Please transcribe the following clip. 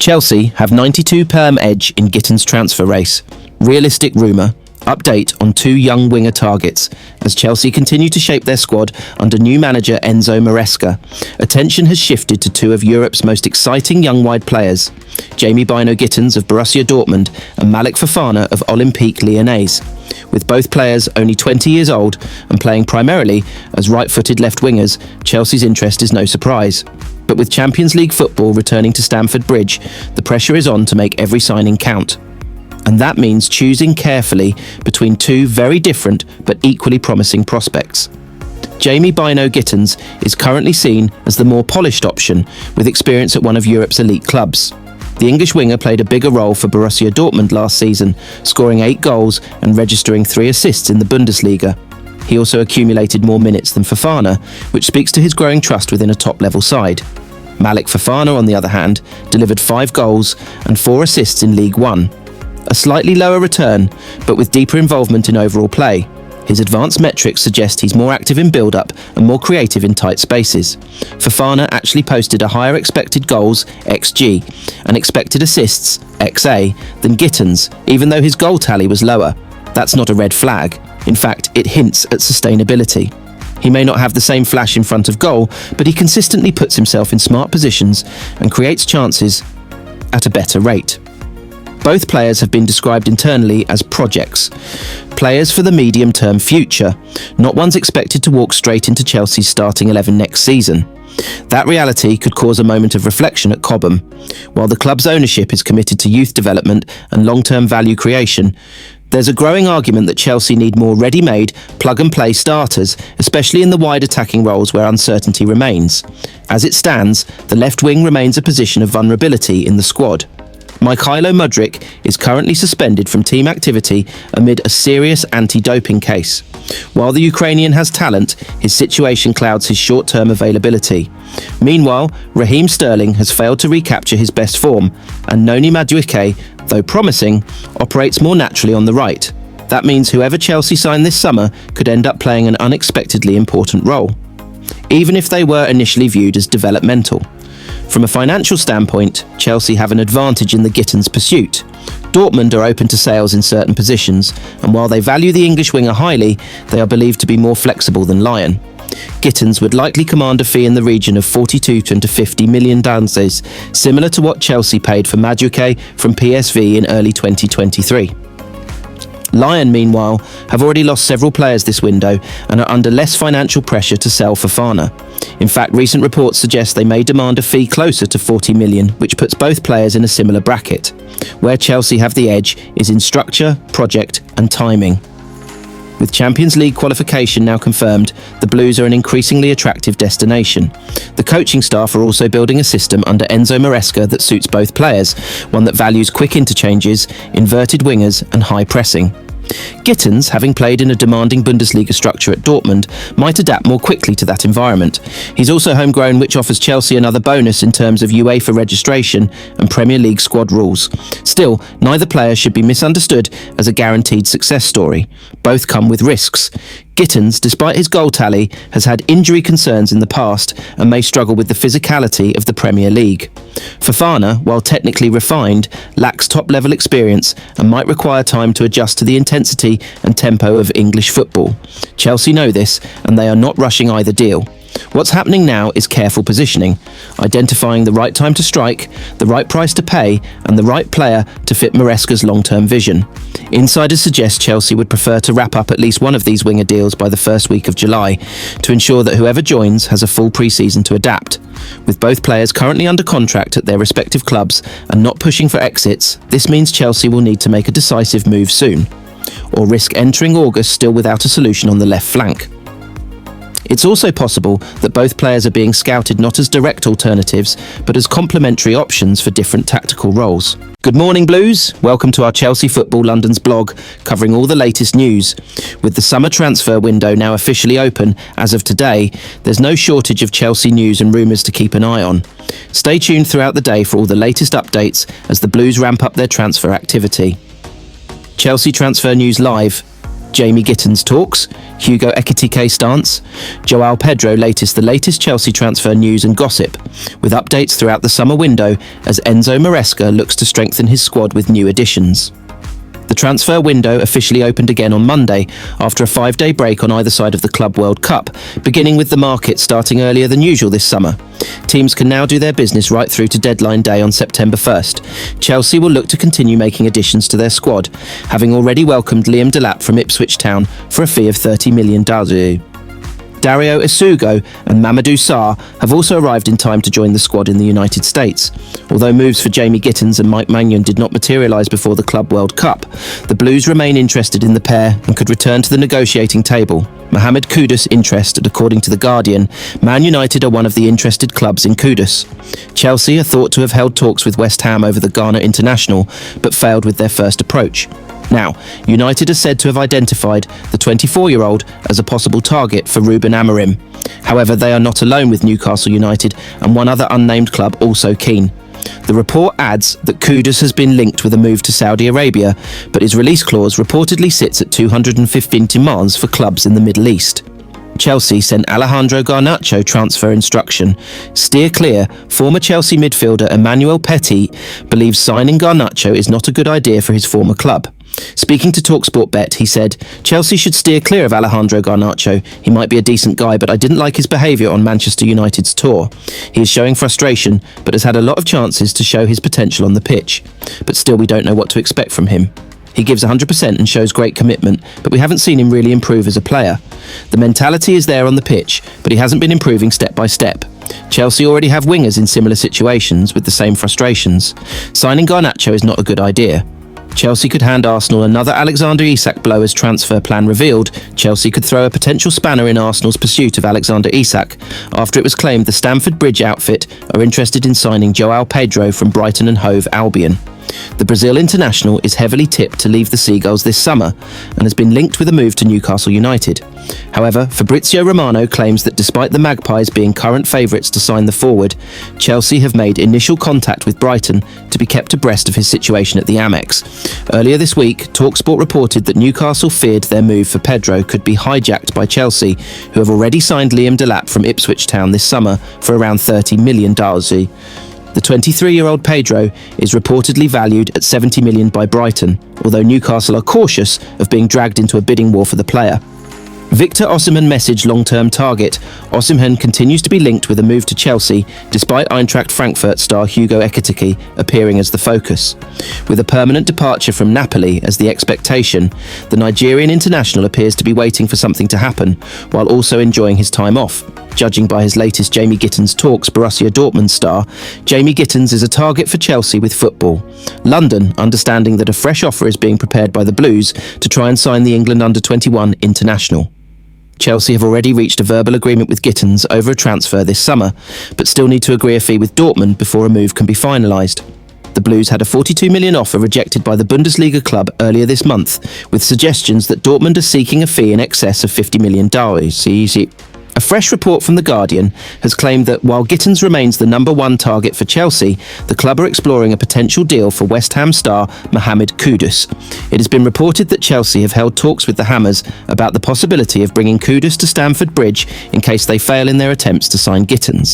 Chelsea have 92% edge in Gittens transfer race. Realistic rumour. Update on two young winger targets as Chelsea continue to shape their squad under new manager Enzo Maresca. Attention has shifted to two of Europe's most exciting young wide players, Jamie Bynoe Gittens of Borussia Dortmund and Malik Fofana of Olympique Lyonnais. With both players only 20 years old and playing primarily as right-footed left wingers, Chelsea's interest is no surprise. But with Champions League football returning to Stamford Bridge, the pressure is on to make every signing count. And that means choosing carefully between two very different but equally promising prospects. Jamie Bynoe Gittens is currently seen as the more polished option with experience at one of Europe's elite clubs. The English winger played a bigger role for Borussia Dortmund last season, scoring 8 goals and registering 3 assists in the Bundesliga. He also accumulated more minutes than Fofana, which speaks to his growing trust within a top-level side. Malik Fofana, on the other hand, delivered 5 goals and 4 assists in League One. A slightly lower return, but with deeper involvement in overall play. His advanced metrics suggest he's more active in build-up and more creative in tight spaces. Fofana actually posted a higher expected goals, XG, and expected assists, XA, than Gittens, even though his goal tally was lower. That's not a red flag. In fact, it hints at sustainability. He may not have the same flash in front of goal, but he consistently puts himself in smart positions and creates chances at a better rate. Both players have been described internally as projects, players for the medium-term future, not ones expected to walk straight into Chelsea's starting 11 next season. That reality could cause a moment of reflection at Cobham. While the club's ownership is committed to youth development and long-term value creation, there's a growing argument that Chelsea need more ready-made, plug-and-play starters, especially in the wide attacking roles where uncertainty remains. As it stands, the left wing remains a position of vulnerability in the squad. Mykhailo Mudryk is currently suspended from team activity amid a serious anti-doping case. While the Ukrainian has talent, his situation clouds his short-term availability. Meanwhile, Raheem Sterling has failed to recapture his best form, and Noni Madueke, though promising, operates more naturally on the right. That means whoever Chelsea sign this summer could end up playing an unexpectedly important role, even if they were initially viewed as developmental. From a financial standpoint, Chelsea have an advantage in the Gittens pursuit. Dortmund are open to sales in certain positions, and while they value the English winger highly, they are believed to be more flexible than Lyon. Gittens would likely command a fee in the region of 42 to 50 million dances, similar to what Chelsea paid for Madueke from PSV in early 2023. Lyon, meanwhile, have already lost several players this window and are under less financial pressure to sell Fofana. In fact, recent reports suggest they may demand a fee closer to 40 million, which puts both players in a similar bracket. Where Chelsea have the edge is in structure, project and timing. With Champions League qualification now confirmed, the Blues are an increasingly attractive destination. The coaching staff are also building a system under Enzo Maresca that suits both players, one that values quick interchanges, inverted wingers and high pressing. Gittens, having played in a demanding Bundesliga structure at Dortmund, might adapt more quickly to that environment. He's also homegrown, which offers Chelsea another bonus in terms of UEFA registration and Premier League squad rules. Still, neither player should be misunderstood as a guaranteed success story. Both come with risks. Gittens, despite his goal tally, has had injury concerns in the past and may struggle with the physicality of the Premier League. Fofana, while technically refined, lacks top-level experience and might require time to adjust to the intensity and tempo of English football. Chelsea know this, and they are not rushing either deal. What's happening now is careful positioning, identifying the right time to strike, the right price to pay, and the right player to fit Maresca's long-term vision. Insiders suggest Chelsea would prefer to wrap up at least one of these winger deals by the first week of July, to ensure that whoever joins has a full pre-season to adapt. With both players currently under contract at their respective clubs and not pushing for exits, this means Chelsea will need to make a decisive move soon, or risk entering August still without a solution on the left flank. It's also possible that both players are being scouted not as direct alternatives, but as complementary options for different tactical roles. Good morning, Blues. Welcome to our Chelsea Football London's blog, covering all the latest news. With the summer transfer window now officially open as of today, there's no shortage of Chelsea news and rumours to keep an eye on. Stay tuned throughout the day for all the latest updates as the Blues ramp up their transfer activity. Chelsea Transfer News Live. Jamie Gittens talks, Hugo Ekitike stance, Joao Pedro the latest Chelsea transfer news and gossip, with updates throughout the summer window as Enzo Maresca looks to strengthen his squad with new additions. The transfer window officially opened again on Monday after a 5-day break on either side of the Club World Cup, beginning with the market starting earlier than usual this summer. Teams can now do their business right through to deadline day on September 1st. Chelsea will look to continue making additions to their squad, having already welcomed Liam Delap from Ipswich Town for a fee of $30 million. Dario Isugo and Mamadou Sarr have also arrived in time to join the squad in the United States. Although moves for Jamie Gittens and Mike Maignan did not materialise before the Club World Cup, the Blues remain interested in the pair and could return to the negotiating table. Mohamed Kudus interested, according to The Guardian. Man United are one of the interested clubs in Kudus. Chelsea are thought to have held talks with West Ham over the Ghana international, but failed with their first approach. Now, United are said to have identified the 24-year-old as a possible target for Ruben Amorim. However, they are not alone, with Newcastle United and one other unnamed club also keen. The report adds that Kudus has been linked with a move to Saudi Arabia, but his release clause reportedly sits at 215 demands for clubs in the Middle East. Chelsea sent Alejandro Garnacho transfer instruction. Steer clear. Former Chelsea midfielder Emmanuel Petit believes signing Garnacho is not a good idea for his former club. Speaking to TalkSport Bet, he said, "Chelsea should steer clear of Alejandro Garnacho. He might be a decent guy, but I didn't like his behaviour on Manchester United's tour. He is showing frustration, but has had a lot of chances to show his potential on the pitch. But still, we don't know what to expect from him. He gives 100% and shows great commitment, but we haven't seen him really improve as a player. The mentality is there on the pitch, but he hasn't been improving step by step. Chelsea already have wingers in similar situations with the same frustrations. Signing Garnacho is not a good idea." Chelsea could hand Arsenal another Alexander Isak blow as transfer plan revealed. Chelsea could throw a potential spanner in Arsenal's pursuit of Alexander Isak after it was claimed the Stamford Bridge outfit are interested in signing Joao Pedro from Brighton and Hove Albion. The Brazil international is heavily tipped to leave the Seagulls this summer and has been linked with a move to Newcastle United. However, Fabrizio Romano claims that despite the Magpies being current favourites to sign the forward, Chelsea have made initial contact with Brighton to be kept abreast of his situation at the Amex. Earlier this week, TalkSport reported that Newcastle feared their move for Pedro could be hijacked by Chelsea, who have already signed Liam Delap from Ipswich Town this summer for around $30 million. The 23-year-old Pedro is reportedly valued at $70 million by Brighton, although Newcastle are cautious of being dragged into a bidding war for the player. Victor Osimhen message long-term target. Osimhen continues to be linked with a move to Chelsea, despite Eintracht Frankfurt star Hugo Ekitike appearing as the focus. With a permanent departure from Napoli as the expectation, the Nigerian international appears to be waiting for something to happen, while also enjoying his time off. Judging by his latest Jamie Gittens talks Borussia Dortmund star, Jamie Gittens is a target for Chelsea with football. London, understanding that a fresh offer is being prepared by the Blues to try and sign the England under-21 international. Chelsea have already reached a verbal agreement with Gittens over a transfer this summer, but still need to agree a fee with Dortmund before a move can be finalised. The Blues had a $42 million offer rejected by the Bundesliga club earlier this month, with suggestions that Dortmund are seeking a fee in excess of $50 million. A fresh report from The Guardian has claimed that while Gittens remains the number one target for Chelsea, the club are exploring a potential deal for West Ham star Mohamed Kudus. It has been reported that Chelsea have held talks with the Hammers about the possibility of bringing Kudus to Stamford Bridge in case they fail in their attempts to sign Gittens.